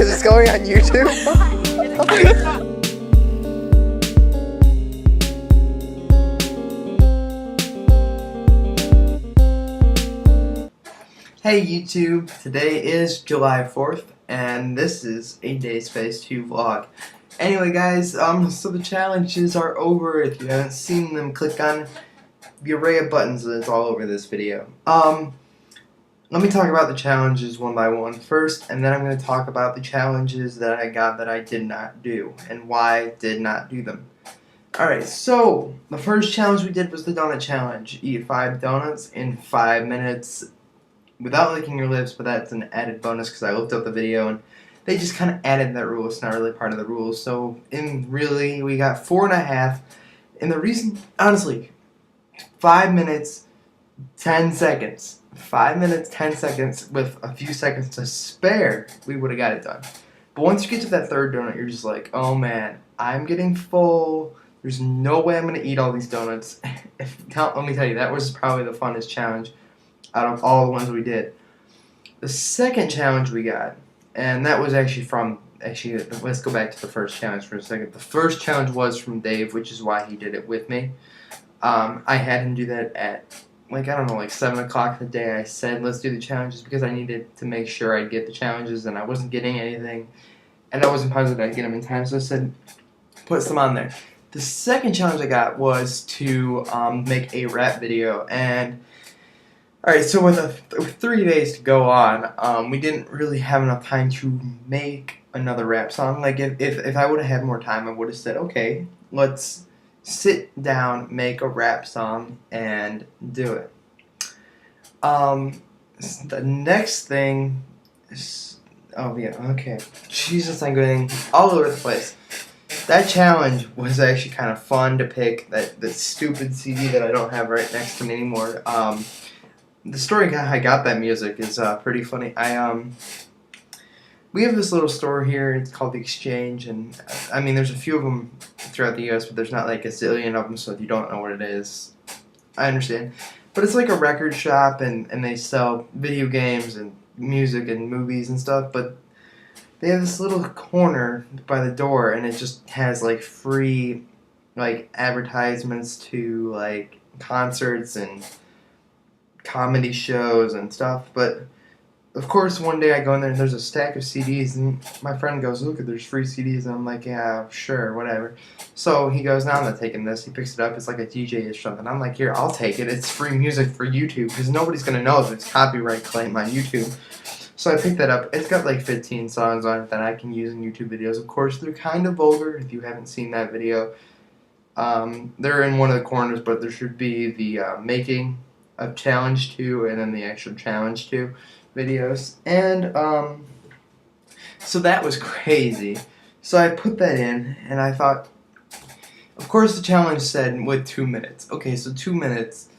this going on YouTube? Hey YouTube, today is July 4th, and this is a Dayspace 2 vlog. Anyway guys, so the challenges are over. If you haven't seen them, click on the array of buttons that's all over this video. Let me talk about the challenges one by one first, and then I'm going to talk about the challenges that I got that I did not do, and why I did not do them. Alright, so the first challenge we did was the donut challenge. Eat 5 donuts in 5 minutes without licking your lips, but that's an added bonus because I looked up the video and they just kind of added that rule. It's not really part of the rules. So really we got 4.5, and the reason, honestly, 5 minutes 10 seconds. 5 minutes 10 seconds with a few seconds to spare, we would have got it done. But once you get to that third donut, you're just like, oh man, I'm getting full. There's no way I'm gonna eat all these donuts. Let me tell you, that was probably the funnest challenge out of all the ones we did. The second challenge we got, and that was let's go back to the first challenge for a second. The first challenge was from Dave, which is why he did it with me. I had him do that at, I don't know, 7 o'clock the day I said let's do the challenges, because I needed to make sure I'd get the challenges, and I wasn't getting anything, and I wasn't positive I'd get them in time, so I said put some on there. The second challenge I got was to make a rap video, and alright, so with 3 days to go on, we didn't really have enough time to make another rap song. If I would have had more time, I would have said, okay, let's sit down, make a rap song, and do it. The next thing is, oh yeah, okay. Jesus, I'm going all over the place. That challenge was actually kind of fun to pick, that stupid CD that I don't have right next to me anymore. The story how I got that music is pretty funny. We have this little store here, it's called The Exchange, and I mean there's a few of them throughout the US, but there's not like a zillion of them, so if you don't know what it is, I understand. But it's like a record shop, and they sell video games and music and movies and stuff, but they have this little corner by the door, and it just has free advertisements to concerts and comedy shows and stuff. But of course, one day I go in there and there's a stack of CDs, and my friend goes, look, there's free CDs, and I'm like, yeah, sure, whatever. So he goes, no, I'm not taking this. He picks it up, it's like a DJ or something. I'm like, here, I'll take it. It's free music for YouTube, because nobody's going to know if it's copyright claim on YouTube. So I picked that up. It's got 15 songs on it that I can use in YouTube videos. Of course, they're kind of vulgar if you haven't seen that video. They're in one of the corners, but there should be the making of Challenge 2 and then the actual Challenge 2 videos. And so that was crazy. So I put that in, and I thought, of course the challenge said with 2 minutes. Okay, so 2 minutes.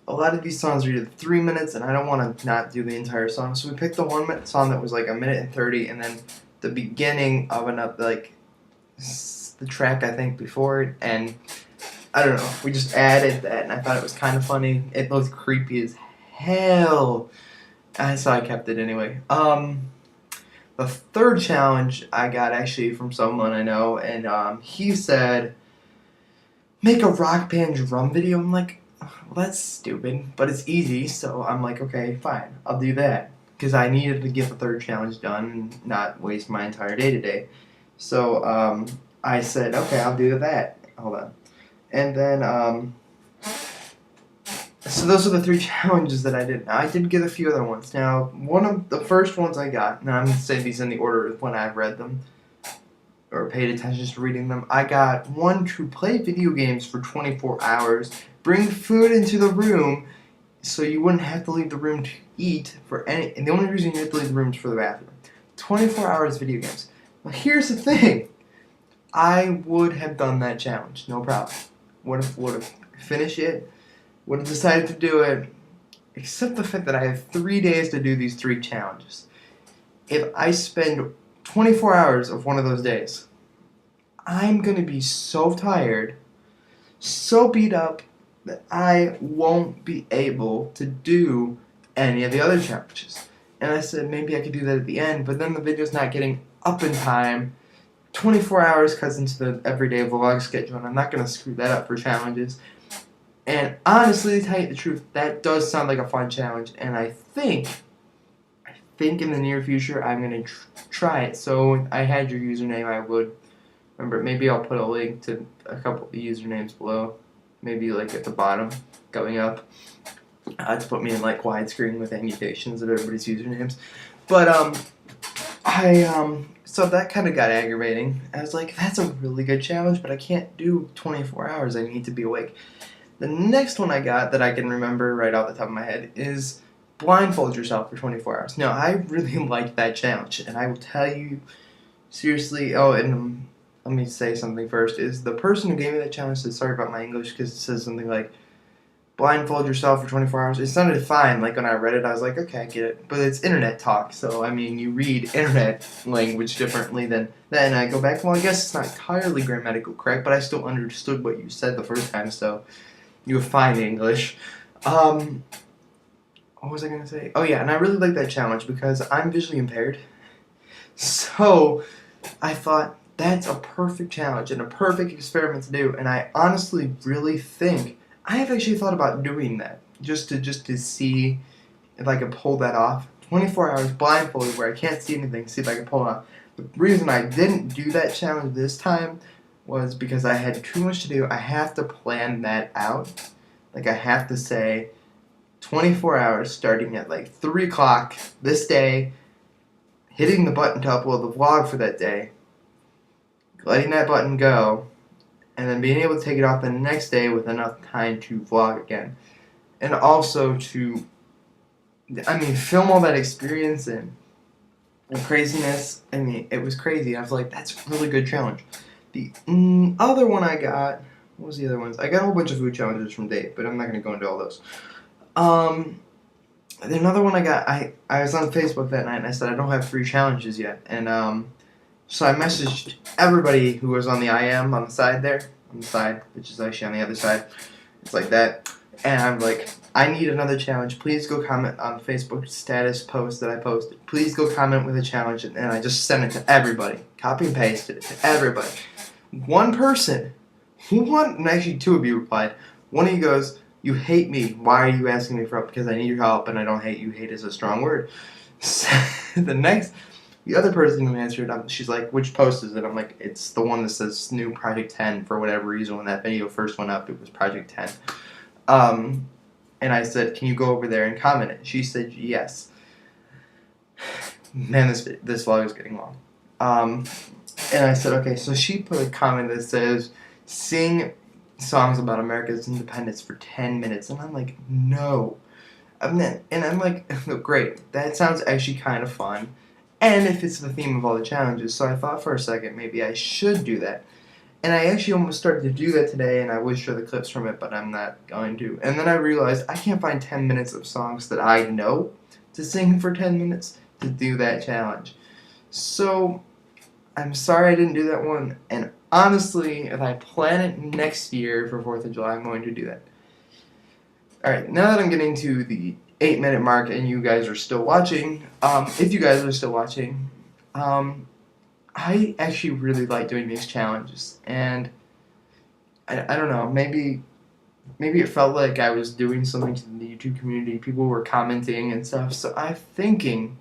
A lot of these songs are either 3 minutes, and I don't want to not do the entire song. So we picked the 1 minute song that was 1 minute and 30, and then the beginning of the track I think before it, and I don't know, we just added that, and I thought it was kind of funny. It looked creepy as hell, so I kept it anyway. The third challenge I got actually from someone I know, and he said, make a Rock Band drum video. I'm like, well, that's stupid, but it's easy, so I'm like, okay, fine, I'll do that, because I needed to get the third challenge done and not waste my entire day today. So I said, okay, I'll do that. Hold on. And then, so those are the 3 challenges that I did. Now, I did get a few other ones. Now, one of the first ones I got, now I'm going to say these in the order of when I've read them, or paid attention to reading them. I got one to play video games for 24 hours, bring food into the room, so you wouldn't have to leave the room to eat and the only reason you have to leave the room is for the bathroom. 24 hours video games. Well, here's the thing. I would have done that challenge, no problem. Would have finished it, would have decided to do it, except the fact that I have 3 days to do these 3 challenges. If I spend 24 hours of one of those days, I'm going to be so tired, so beat up, that I won't be able to do any of the other challenges. And I said maybe I could do that at the end, but then the video's not getting up in time. 24 hours cuts into the everyday vlog schedule, and I'm not going to screw that up for challenges. And honestly, to tell you the truth, that does sound like a fun challenge, and I think in the near future I'm going to try it. So I had your username, I would remember. Maybe I'll put a link to a couple of usernames below, maybe like at the bottom, going up. To put me in like widescreen with annotations of everybody's usernames. But so that kind of got aggravating. I was like, that's a really good challenge, but I can't do 24 hours. I need to be awake. The next one I got that I can remember right off the top of my head is blindfold yourself for 24 hours. Now, I really liked that challenge, and I will tell you seriously. Oh, and let me say something first. Is the person who gave me that challenge said sorry about my English because it says something like blindfold yourself for 24 hours. It sounded fine. Like when I read it, I was like, okay, I get it. But it's internet talk, so I mean, you read internet language differently than then. I go back. Well, I guess it's not entirely grammatically correct, but I still understood what you said the first time, so you have fine English. What was I gonna say? Oh yeah, and I really like that challenge because I'm visually impaired. So I thought that's a perfect challenge and a perfect experiment to do, and I honestly really think I have actually thought about doing that just to see if I could pull that off. 24 hours blindfolded where I can't see anything, see if I can pull it off. The reason I didn't do that challenge this time was because I had too much to do. I have to plan that out. Like I have to say 24 hours starting at like 3 o'clock this day, hitting the button to upload the vlog for that day, letting that button go, and then being able to take it off the next day with enough time to vlog again. And also to, film all that experience and craziness. I mean, it was crazy. I was like, that's a really good challenge. The other one I got, what was the other ones? I got a whole bunch of food challenges from Dave, but I'm not going to go into all those. Another one I got, I was on Facebook that night and I said I don't have 3 challenges yet. And so I messaged everybody who was on the IM on the side there, which is actually on the other side. It's like that. And I'm like, I need another challenge. Please go comment on the Facebook status post that I posted. Please go comment with a challenge. And I just sent it to everybody. Copy and pasted it to everybody. One person, and actually 2 of you replied. One of you goes, you hate me. Why are you asking me for help? Because I need your help and I don't hate you. Hate is a strong word. The other person who answered, she's like, which post is it? I'm like, it's the one that says new Project 10 for whatever reason. When that video first went up, it was Project 10. And I said, can you go over there and comment it? She said, yes. Man, this vlog is getting long. And I said, okay, so she put a comment that says, sing songs about America's independence for 10 minutes. And I'm like, no. And I'm like, great, that sounds actually kind of fun. And it fits the theme of all the challenges, so I thought for a second maybe I should do that. And I actually almost started to do that today, and I would show the clips from it, but I'm not going to. And then I realized I can't find 10 minutes of songs that I know to sing for 10 minutes to do that challenge. So I'm sorry I didn't do that one, and honestly, if I plan it next year for 4th of July, I'm going to do that. Alright, now that I'm getting to the 8-minute mark and you guys are still watching, if you guys are still watching, I actually really like doing these challenges, and I don't know, maybe it felt like I was doing something to the YouTube community. People were commenting and stuff, so I'm thinking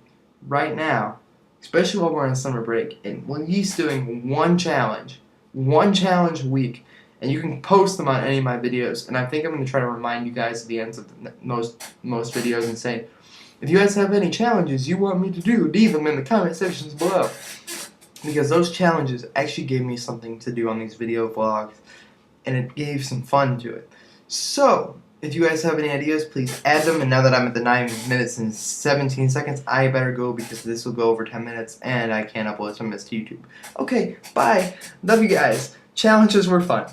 right now, especially while we're on summer break, and when he's doing one challenge a week, and you can post them on any of my videos. And I think I'm going to try to remind you guys at the ends of most videos and say, if you guys have any challenges you want me to do, leave them in the comment sections below. Because those challenges actually gave me something to do on these video vlogs, and it gave some fun to it. So, if you guys have any ideas, please add them. And now that I'm at the 9 minutes and 17 seconds, I better go because this will go over 10 minutes, and I can't upload some of this to YouTube. Okay, bye. Love you guys. Challenges were fun.